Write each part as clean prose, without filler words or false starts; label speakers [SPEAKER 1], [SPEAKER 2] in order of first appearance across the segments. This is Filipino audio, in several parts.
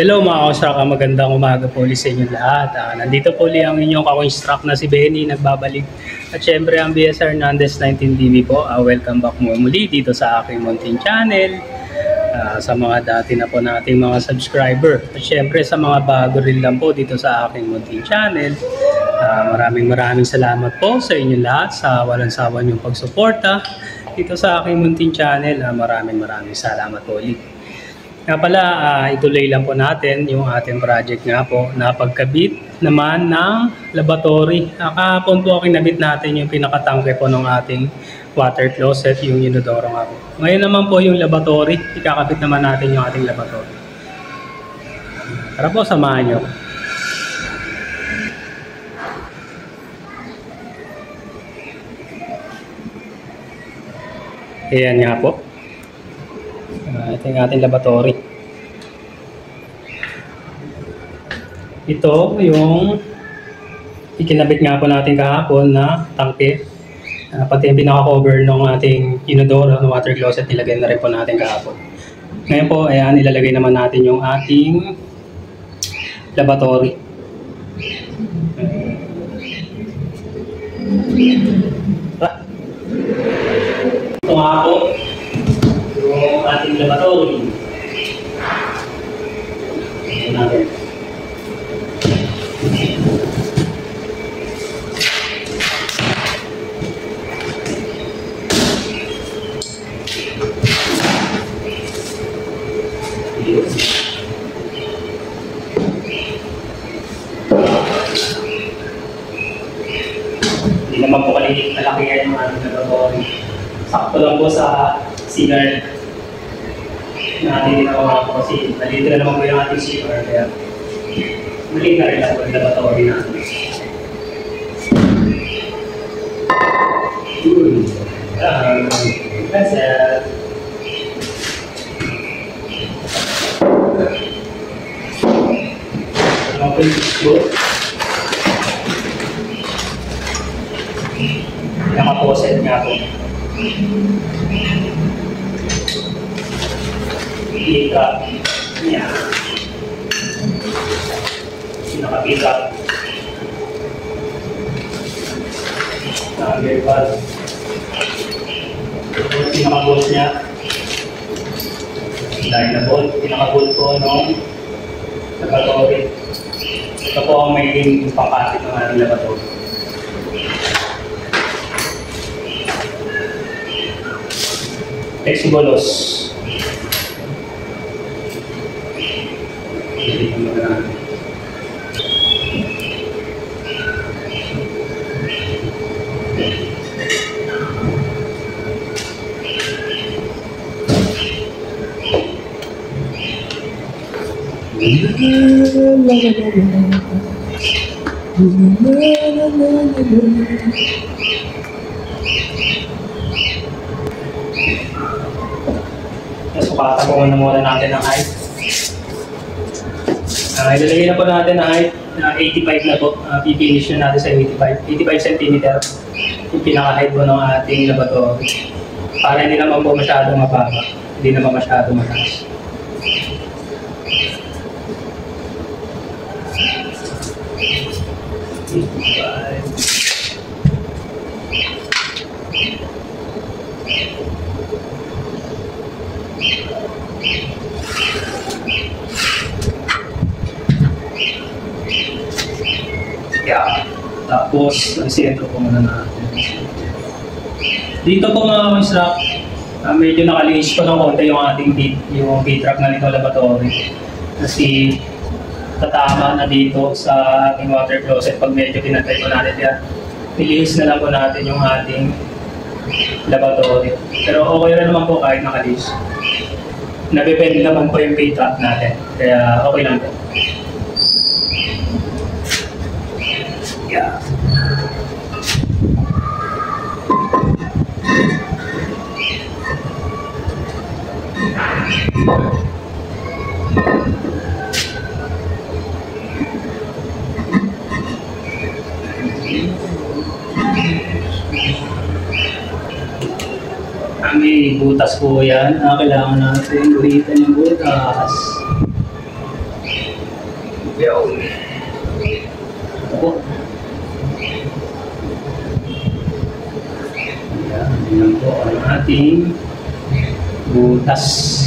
[SPEAKER 1] Hello mga ka-construct, magandang umaga po ulit sa inyong lahat. Nandito po ulit ang inyong ka-construct na si Benny, nagbabalik. At syempre ang BS Hernandez 19TV po, welcome back muli dito sa aking munting channel. Sa mga dati na po nating mga subscriber. At syempre sa mga bago rin lang po dito sa aking munting channel. Maraming salamat po sa inyong lahat sa walang sawa niyong pagsuporta dito sa aking munting channel. Maraming salamat po ulit. Nga pala, ituloy lang po natin yung ating project nga po na pagkabit naman ng laboratory. Kahapon po kinabit natin yung pinakatangke po ng ating water closet, yung inodoro nga po. Ngayon naman po yung laboratory, ikakabit naman natin yung ating laboratory. Tara po, samahan nyo. Ayan nga po. Ito yung ating laboratory. Ito yung ikinabit nga po natin kahapon na tangke. Pati yung pinaka-cover ng ating inodoro, ng water closet, nilagay na rin po natin kahapon. Ngayon po, ayan, ilalagay naman natin yung ating laboratory. Ito nga po yung ating laboratory. Ito natin. Hindi naman po kalaki yung ating laboratory. Sakto lang po sa CR natin ginawa po kasi maliit na naman po yung ating CR kaya maliit na rin lang po yung laboratory natin. That's it. Ano po yung disco? Nakaposet nga po. Pick up. Yan. Naka-pick up. Naka-gearball. Pinaka-bolt niya. Dahil na bolt. Pinaka-bolt ko nung laboratory. Ito po ang magiging pangkasip ng ating laboratory. Exibolos. Nasukatan po muna natin ang height. Ilalagay na po natin ang height na 85 na po. Pipinish na natin sa 85 cm. Yung pinaka-height po ng ating laboratory. Para hindi naman po masyadong mababa. Hindi naman masyadong mataas. Yeah. Tapos, sentro po muna natin. Dito po mga construct, medyo nakalinis po ng konti yung ating B-track na nito laboratory. Kasi tatama na dito sa ating water closet pag medyo pinatay po natin yan. Nilinis na lang po natin yung ating laboratory. Pero okay na naman po kahit nakalinis. Nabibend naman po yung B-track natin. Kaya okay lang po. Yeah. May butas po yan. Kailangan natin guhitan yung butas. Oh. Yan po ang ating butas.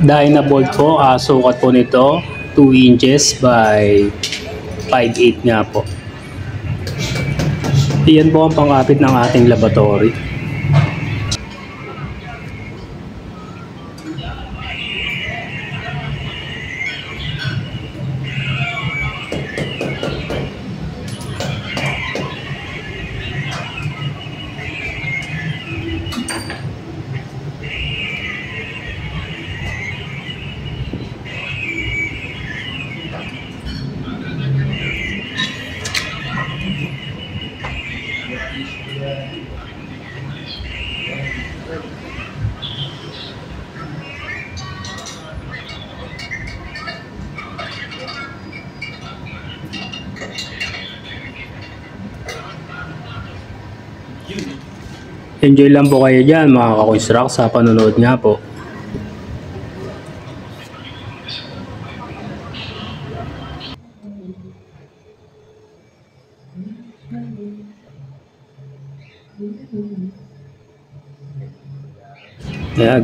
[SPEAKER 1] Dahil na bolt po, sukat po nito 2 inches by 5/8 nga po. Iyan po ang pangkapit ng ating laboratory. Enjoy lang po kayo dyan mga ka-construct sa panonood nga po.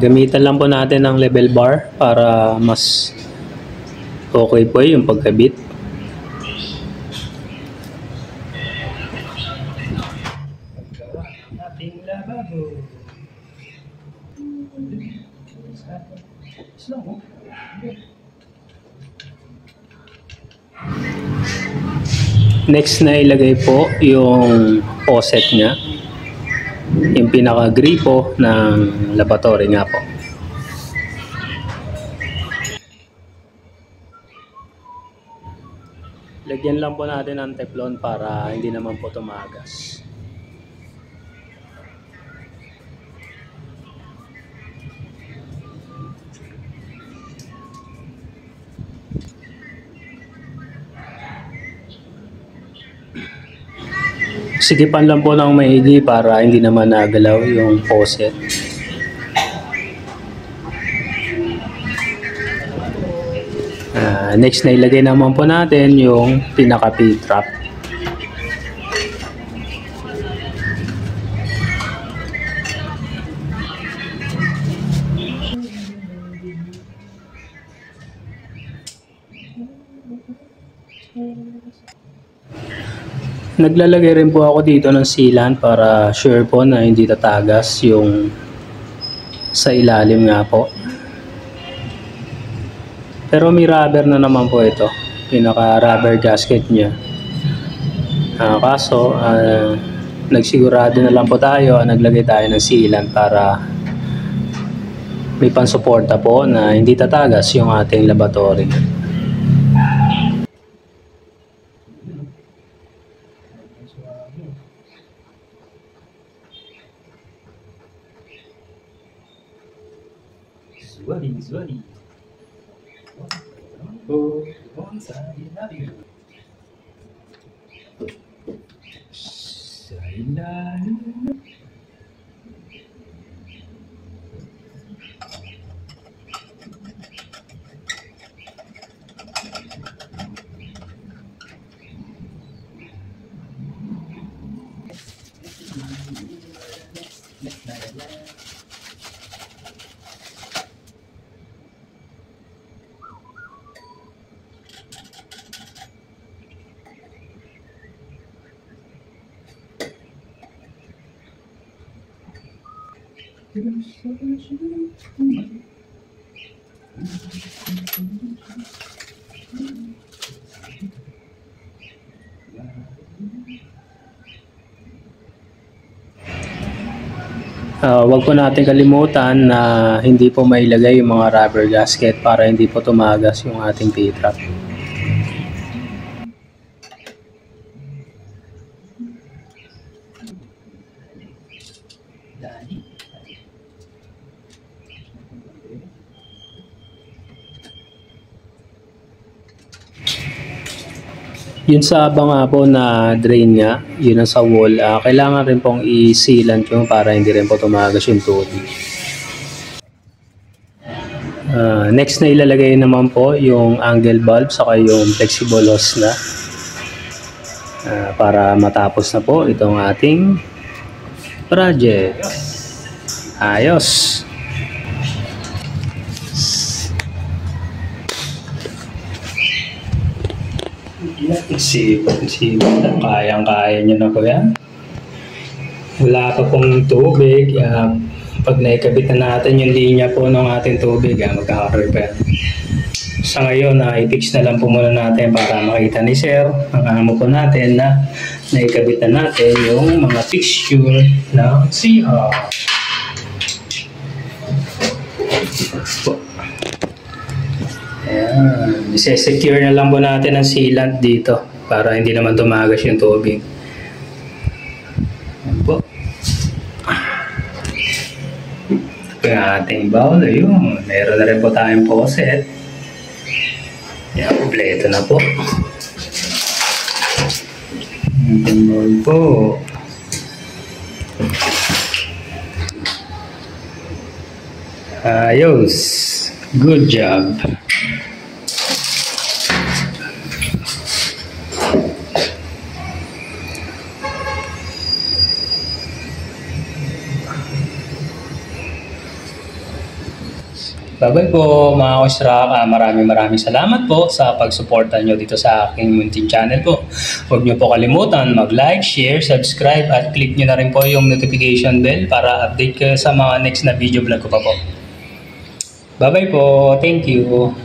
[SPEAKER 1] Gamitan lang po natin ng level bar para mas okay po yung pagkabit. Ating lababo. Next na ilagay po yung faucet niya, yung pinaka-gripo ng laboratory nga po. Lagyan lang po natin ng teflon para hindi naman po tumagas. Sigipan lang po ng maigi para hindi naman nagalaw yung faucet. Next na ilagay naman po natin yung pinaka P-trap. Naglalagay rin po ako dito ng sealant para sure po na hindi tatagas yung sa ilalim nga po. Pero may rubber na naman po ito, pinaka rubber gasket niya. Kaso nagsigurado na lang po tayo, naglagay tayo ng sealant para may pansuporta po na hindi tatagas yung ating laboratory. Zwali. Oh, sa ilalim. Sa ilalim. Wag po natin kalimutan na hindi po mailagay yung mga rubber gasket para hindi po tumagas yung ating P-trap. Yun sa banga po na drain niya, yun ang sa wall, kailangan rin pong i-sealant yung para hindi rin po tumagas yung tubig. Next na ilalagay naman po yung angle bulb saka yung flexible hose na para matapos na po itong ating project. Ayos! Sipag lang. Kayang-kaya nyo na po yan. Wala pa pong tubig. Pag naikabit na natin yung linya po ng ating tubig, magkaka-repair. Sa ngayon, i-fix na lang po muna natin para makita ni Sir, ang amo po natin na naikabit na natin yung mga fixture ng CR. Ayan. Ise-secure na lang po natin ang sealant dito para hindi naman tumagas yung tubig. Ayan po. Ito yung ating bowl. Ayun. Meron na rin po tayong faucet. Ayan, kompleto na po. Ating bowl po. Ayos. Good job. Bye-bye po mga Kusrak. Maraming salamat po sa pagsuporta nyo dito sa aking munting channel po. Huwag nyo po kalimutan mag-like, share, subscribe at click nyo na rin po yung notification bell para update kayo sa mga next na video vlog ko pa po. Bye-bye po. Thank you.